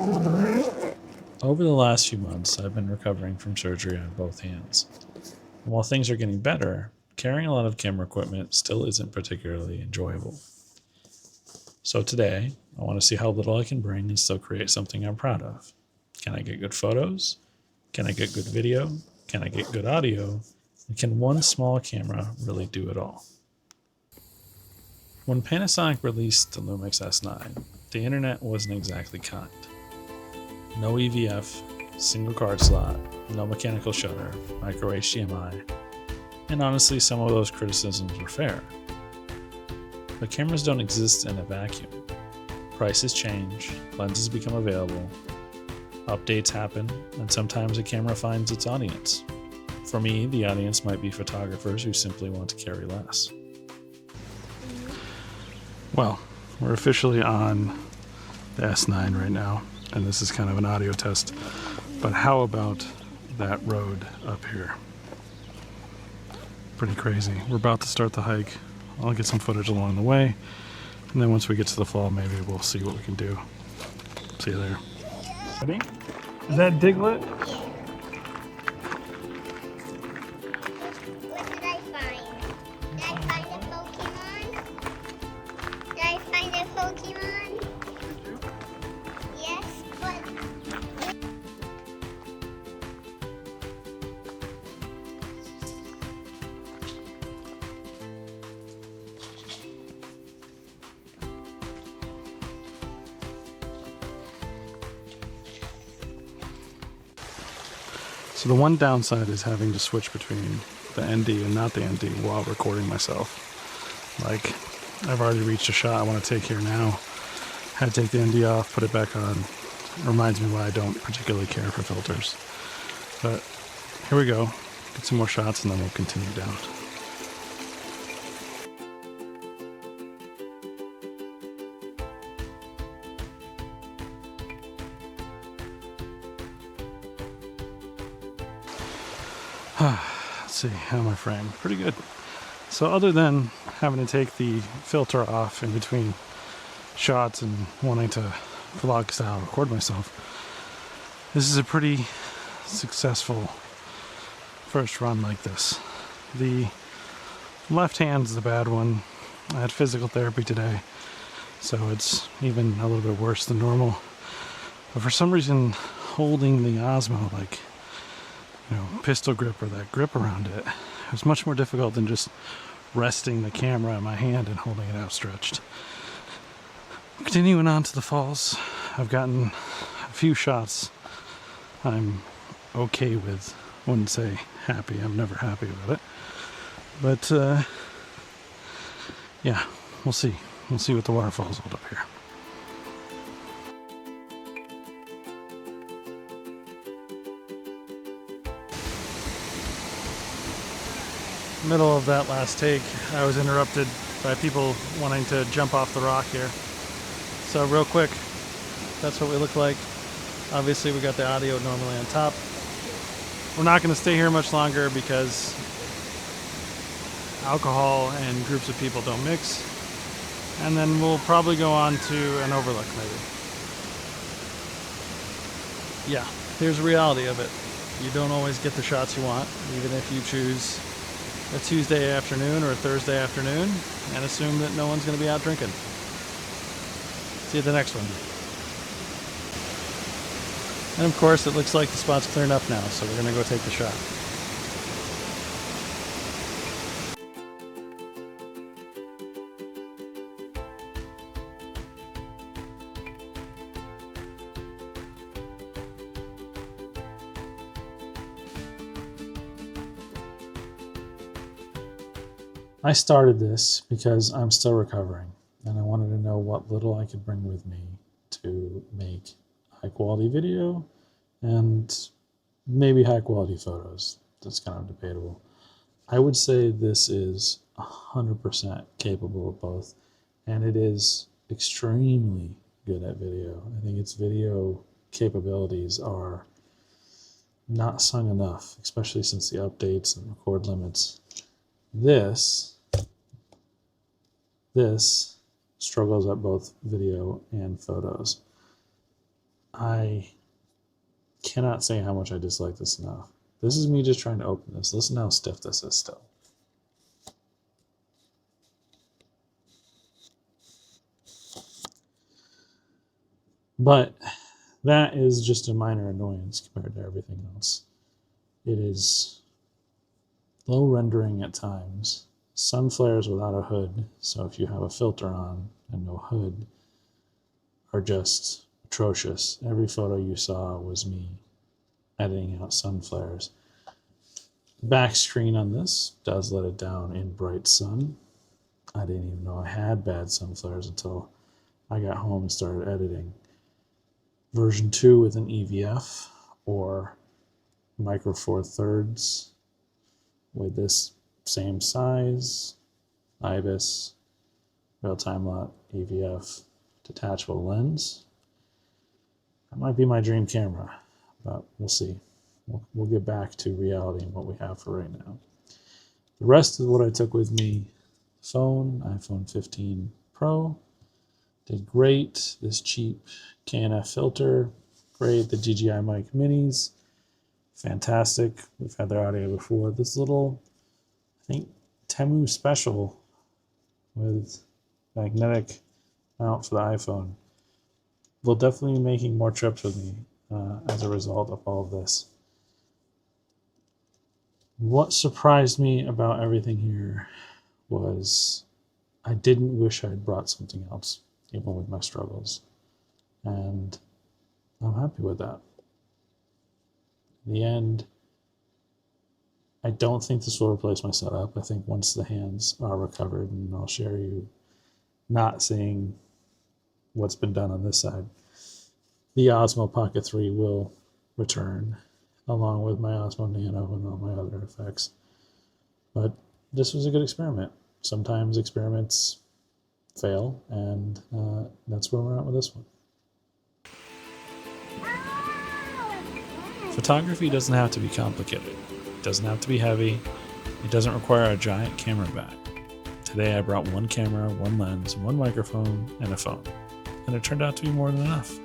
Over the last few months, I've been recovering from surgery on both hands. And while things are getting better, carrying a lot of camera equipment still isn't particularly enjoyable. So today, I want to see how little I can bring and still create something I'm proud of. Can I get good photos? Can I get good video? Can I get good audio? And can one small camera really do it all? When Panasonic released the Lumix S9, the internet wasn't exactly kind. No EVF, single card slot, no mechanical shutter, micro HDMI, and honestly some of those criticisms were fair. But cameras don't exist in a vacuum. Prices change, lenses become available, updates happen, and sometimes a camera finds its audience. For me, the audience might be photographers who simply want to carry less. Well, we're officially on the S9 right now, and this is kind of an audio test. But how about that road up here? Pretty crazy. We're about to start the hike. I'll get some footage along the way, and then once we get to the fall, maybe we'll see what we can do. See you there. Ready? Is that Diglett? What did I find? Did I find a Pokemon? Did I find a Pokemon? Yes, but... So the one downside is having to switch between the ND and not the ND while recording myself. Like, I've already reached a shot I want to take here now. Had to take the ND off, put it back on. It reminds me why I don't particularly care for filters. But here we go. Get some more shots and then we'll continue down. Let's see, how am I framed? Pretty good. So other than having to take the filter off in between shots and wanting to vlog style record myself, this is a pretty successful first run like this. The left hand's the bad one. I had physical therapy today, so it's even a little bit worse than normal. But for some reason, holding the Osmo, like, pistol grip or that grip around it, was much more difficult than just resting the camera in my hand and holding it outstretched. Continuing on to the falls, I've gotten a few shots I'm okay with. I wouldn't say happy, I'm never happy with it. But yeah, we'll see. We'll see what the waterfalls hold up here. Middle of that last take, I was interrupted by people wanting to jump off the rock here. So real quick, that's what we look like. Obviously we got the audio normally on top. We're not going to stay here much longer because alcohol and groups of people don't mix. And then we'll probably go on to an overlook maybe. Yeah, here's the reality of it. You don't always get the shots you want, even if you choose a Tuesday afternoon or a Thursday afternoon and assume that no one's going to be out drinking. See you at the next one. And of course it looks like the spot's clearing up now, so we're going to go take the shot. I started this because I'm still recovering and I wanted to know what little I could bring with me to make high quality video and maybe high quality photos. That's kind of debatable. I would say this is 100% capable of both, and it is extremely good at video. I think its video capabilities are not sung enough, especially since the updates and record limits. This struggles at both video and photos. I cannot say how much I dislike this enough. This is me just trying to open this. Listen how stiff this is still. But that is just a minor annoyance compared to everything else. It is low rendering at times. Sun flares without a hood, so if you have a filter on and no hood, are just atrocious. Every photo you saw was me editing out sun flares. Back screen on this does let it down in bright sun. I didn't even know I had bad sun flares until I got home and started editing. Version 2 with an EVF or micro four thirds with this same size, IBIS, real-time lot, EVF, detachable lens. That might be my dream camera, but we'll see. We'll get back to reality and what we have for right now. The rest of what I took with me, phone, iPhone 15 Pro, did great. This cheap KNF filter, great. The DJI Mic Minis, fantastic. We've had their audio before. This little, I think, Temu special with magnetic mount for the iPhone will definitely be making more trips with me as a result of all of this. What surprised me about everything here was I didn't wish I'd brought something else, even with my struggles. And I'm happy with that. In the end, I don't think this will replace my setup. I think once the hands are recovered, and I'll share you not seeing what's been done on this side, the Osmo Pocket 3 will return along with my Osmo Nano and all my other effects. But this was a good experiment. Sometimes experiments fail, and that's where we're at with this one. Photography doesn't have to be complicated. It doesn't have to be heavy. It doesn't require a giant camera bag. Today I brought one camera, one lens, one microphone, and a phone. And it turned out to be more than enough.